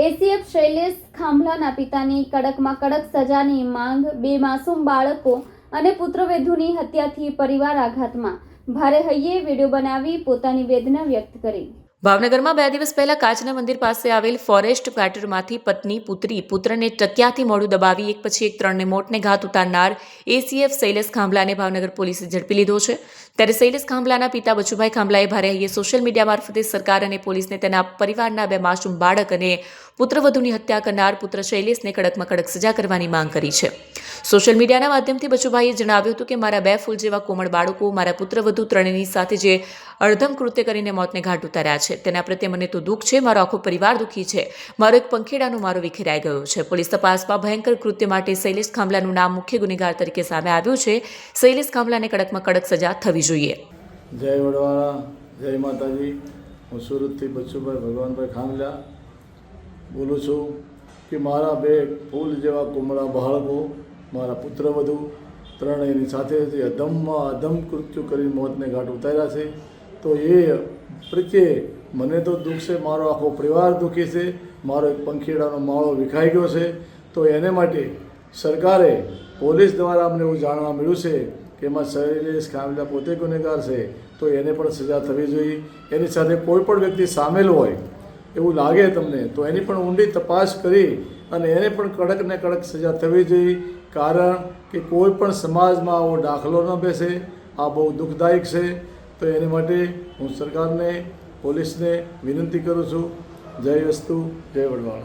ACF Shailesh ખાંભલાના પિતાની કડકમાં કડક સજાની માંગ। બે માસૂમ બાળકો અને પુત્રવધૂની હત્યાથી પરિવાર આઘાતમાં। ભારે હૈયે વિડીયો બનાવી પોતાની વેદના વ્યક્ત કરી। ભાવનગરમાં 2 દિવસ પહેલા કાચના મંદિર પાસે આવેલ ફોરેસ્ટ ક્વાર્ટરમાંથી પત્ની પુત્રને ટકિયાથી મોઢું દબાવી એક પછી એક 3ને મોતને ઘાટ ઉતારનાર એસીએફ શૈલેષ ખાંભલાને ભાવનગર પોલીસે ઝડપી લીધો છે। ત્યારે શૈલેષ ખાંભલાના પિતા બચુભાઈ ખાંભલાએ ભારે હૈયે સોશિયલ મીડિયા મારફતે સરકાર અને પોલીસને તેના પરિવારના 2 માસૂમ બાળક અને પુત્રવધૂની હત્યા કરનાર પુત્ર શૈલેષને કડકમાં કડક સજા કરવાની માંગ કરી છે। સોશિયલ મીડિયાના માધ્યમથી બચુભાઈએ જણાવ્યું હતું કે મારા 2 ફૂલ જેવા કોમળ બાળકો, મારા પુત્રવધુ ત્રણેયની સાથે જે અડધમ કૃત્ય કરીને મોતને ઘાટ ઉતાર્યા છે તેના પ્રત્યે મને તો દુઃખ છે। મારો આખો પરિવાર દુઃખી છે। મારો એક પંખીડાનો મારો વિખેરાઈ ગયો છે। પોલીસ તપાસમાં ભયંકર કૃત્ય માટે શૈલેષ ખાંભલાનું નામ મુખ્ય ગુનેગાર તરીકે સામે આવ્યું છે। શૈલેષ ખાંભલાને કડકમાં કડક સજા થવી જોઈએ। જય વડવાળા, જય માતાજી। હું સુરતથી બચુભાઈ ભગવાનભાઈ ખાંભલા બોલું છું કે મારા 2 ફૂલ જેવા કોમળા બાળકો, મારા પુત્રવધુ ત્રણેયની સાથે જે અધમ કૃત્ય કરી મોતને ઘાટ ઉતાર્યા છે, તો એ પ્રત્યે મને તો દુઃખ છે। મારો આખો પરિવાર દુઃખી છે। મારો એક પંખીડાનો માળો વિખાઈ ગયો છે। તો એને માટે સરકારે પોલીસ દ્વારા અમને એવું જાણવા મળ્યું છે કે એમાં શૈલેષ ખાંભલા પોતે ગુનેગાર છે, તો એને પણ સજા થવી જોઈએ। એની સાથે કોઈ પણ વ્યક્તિ સામેલ હોય એવું લાગે તમને તો એની પણ ઊંડી તપાસ કરી અને એને પણ કડક ને કડક સજા થવી જોઈએ। કારણ કે કોઈ પણ સમાજમાં આવો દાખલો ન બેસે। આ બહુ દુઃખદાયક છે। તો એની માટે હું સરકારને, પોલીસને વિનંતી કરું છું। જય વસ્તુ, જય વડવાળા।